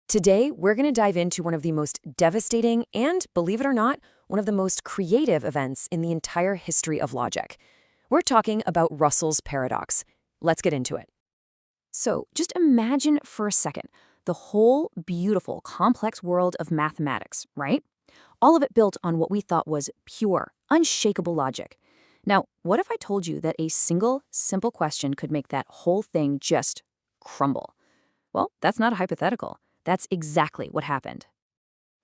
Today, we're going to dive into one of the most devastating and, believe it or not, one of the most creative events in the entire history of logic. We're talking about Russell's paradox. Let's get into it. So, just imagine for a second the whole beautiful, complex world of mathematics, right? All of it built on what we thought was pure, unshakable logic. Now, what if I told you that a single, simple question could make that whole thing just crumble? Well, that's not a hypothetical. That's exactly what happened.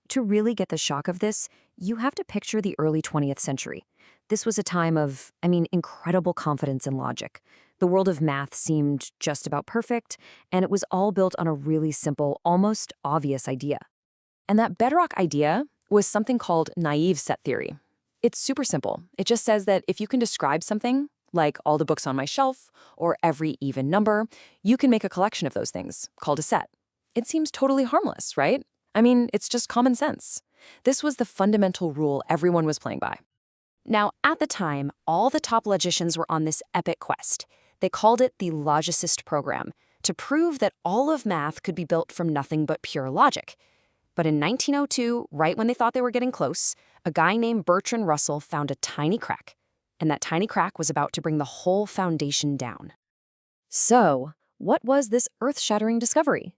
To really get the shock of this, you have to picture the early 20th century. This was a time of, incredible confidence in logic. The world of math seemed just about perfect, and it was all built on a really simple, almost obvious idea. And that bedrock idea was something called naive set theory. It's super simple. It just says that if you can describe something, like all the books on my shelf or every even number, you can make a collection of those things, called a set. It seems totally harmless, right? It's just common sense. This was the fundamental rule everyone was playing by. Now, at the time, all the top logicians were on this epic quest. They called it the logicist program, to prove that all of math could be built from nothing but pure logic. But in 1902, right when they thought they were getting close, a guy named Bertrand Russell found a tiny crack. And that tiny crack was about to bring the whole foundation down. So, what was this earth-shattering discovery?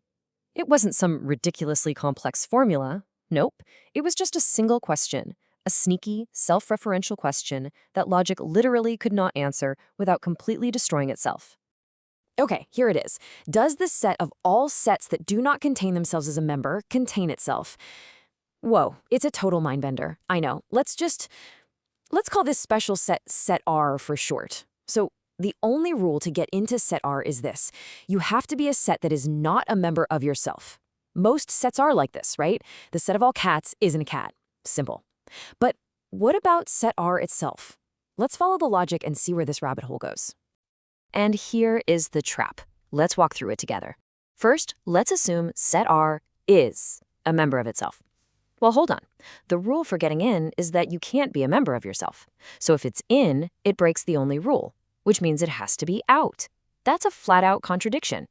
It wasn't some ridiculously complex formula. Nope. It was just a single question, a sneaky, self-referential question that logic literally could not answer without completely destroying itself. Okay, here it is. Does the set of all sets that do not contain themselves as a member contain itself? Whoa, it's a total mind-bender. I know. Let's call this special set R for short. So the only rule to get into set R is this. You have to be a set that is not a member of yourself. Most sets are like this, right? The set of all cats isn't a cat. Simple. But what about set R itself? Let's follow the logic and see where this rabbit hole goes. And here is the trap. Let's walk through it together. First, let's assume set R is a member of itself. Well, hold on. The rule for getting in is that you can't be a member of yourself. So if it's in, it breaks the only rule, which means it has to be out. That's a flat-out contradiction.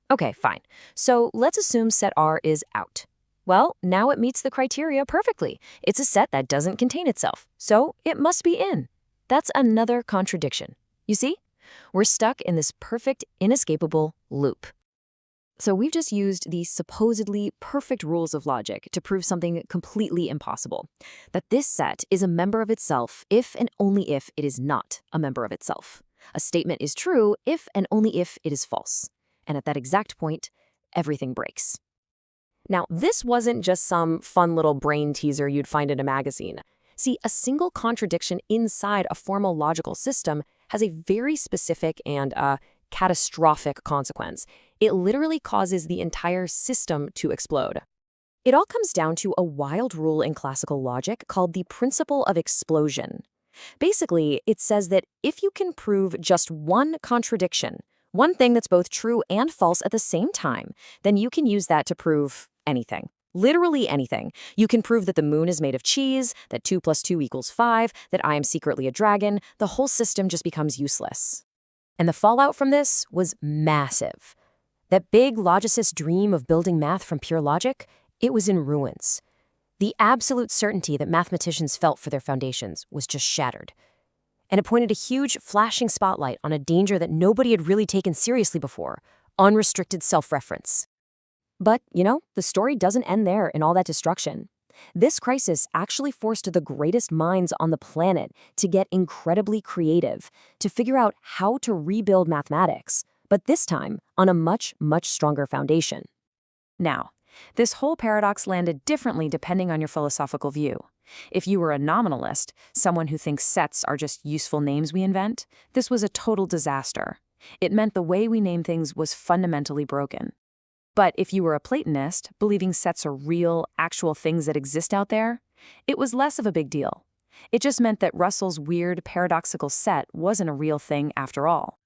Okay, fine. So let's assume set R is out. Well, now it meets the criteria perfectly. It's a set that doesn't contain itself, so it must be in. That's another contradiction. You see? We're stuck in this perfect, inescapable loop. So we've just used the supposedly perfect rules of logic to prove something completely impossible. That this set is a member of itself if and only if it is not a member of itself. A statement is true if and only if it is false. And at that exact point, everything breaks. Now, this wasn't just some fun little brain teaser you'd find in a magazine. See, a single contradiction inside a formal logical system has a very specific and catastrophic consequence. It literally causes the entire system to explode. It all comes down to a wild rule in classical logic called the principle of explosion. Basically, it says that if you can prove just one contradiction, one thing that's both true and false at the same time, then you can use that to prove anything. Literally anything. You can prove that the moon is made of cheese, that 2 + 2 = 5, that I am secretly a dragon. The whole system just becomes useless. And the fallout from this was massive. That big logicist dream of building math from pure logic, it was in ruins. The absolute certainty that mathematicians felt for their foundations was just shattered. And it pointed a huge, flashing spotlight on a danger that nobody had really taken seriously before: unrestricted self-reference. But, the story doesn't end there in all that destruction. This crisis actually forced the greatest minds on the planet to get incredibly creative, to figure out how to rebuild mathematics, but this time on a much, much stronger foundation. Now, this whole paradox landed differently depending on your philosophical view. If you were a nominalist, someone who thinks sets are just useful names we invent, this was a total disaster. It meant the way we name things was fundamentally broken. But if you were a Platonist, believing sets are real, actual things that exist out there, it was less of a big deal. It just meant that Russell's weird, paradoxical set wasn't a real thing after all.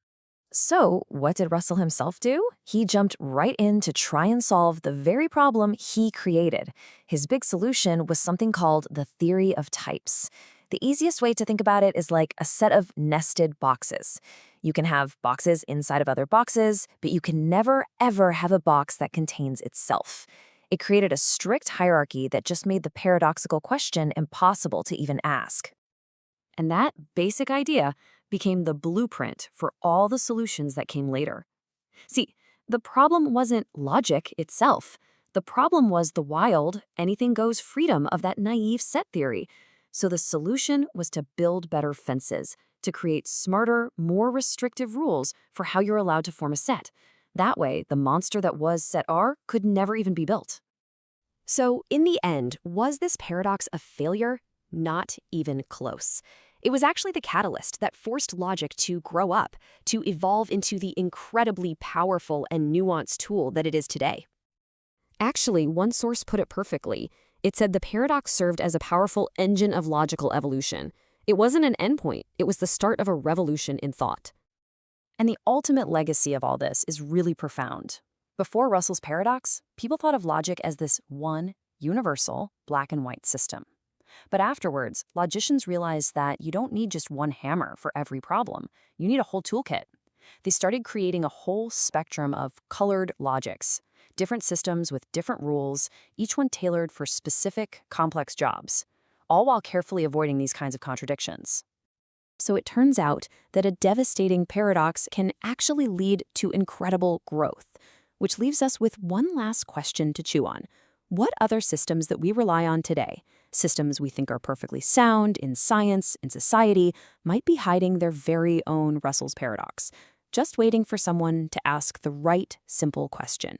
So, what did Russell himself do? He jumped right in to try and solve the very problem he created. His big solution was something called the theory of types. The easiest way to think about it is like a set of nested boxes. You can have boxes inside of other boxes, but you can never, ever have a box that contains itself. It created a strict hierarchy that just made the paradoxical question impossible to even ask. And that basic idea became the blueprint for all the solutions that came later. See, the problem wasn't logic itself. The problem was the wild, anything-goes freedom of that naive set theory. So the solution was to build better fences, to create smarter, more restrictive rules for how you're allowed to form a set. That way, the monster that was set R could never even be built. So, in the end, was this paradox a failure? Not even close. It was actually the catalyst that forced logic to grow up, to evolve into the incredibly powerful and nuanced tool that it is today. Actually, one source put it perfectly. It said the paradox served as a powerful engine of logical evolution. It wasn't an endpoint, it was the start of a revolution in thought. And the ultimate legacy of all this is really profound. Before Russell's paradox, people thought of logic as this one, universal, black and white system. But afterwards, logicians realized that you don't need just one hammer for every problem. You need a whole toolkit. They started creating a whole spectrum of colored logics, different systems with different rules, each one tailored for specific, complex jobs, all while carefully avoiding these kinds of contradictions. So it turns out that a devastating paradox can actually lead to incredible growth, which leaves us with one last question to chew on. What other systems that we rely on today, systems we think are perfectly sound in science, in society, might be hiding their very own Russell's paradox, just waiting for someone to ask the right, simple question?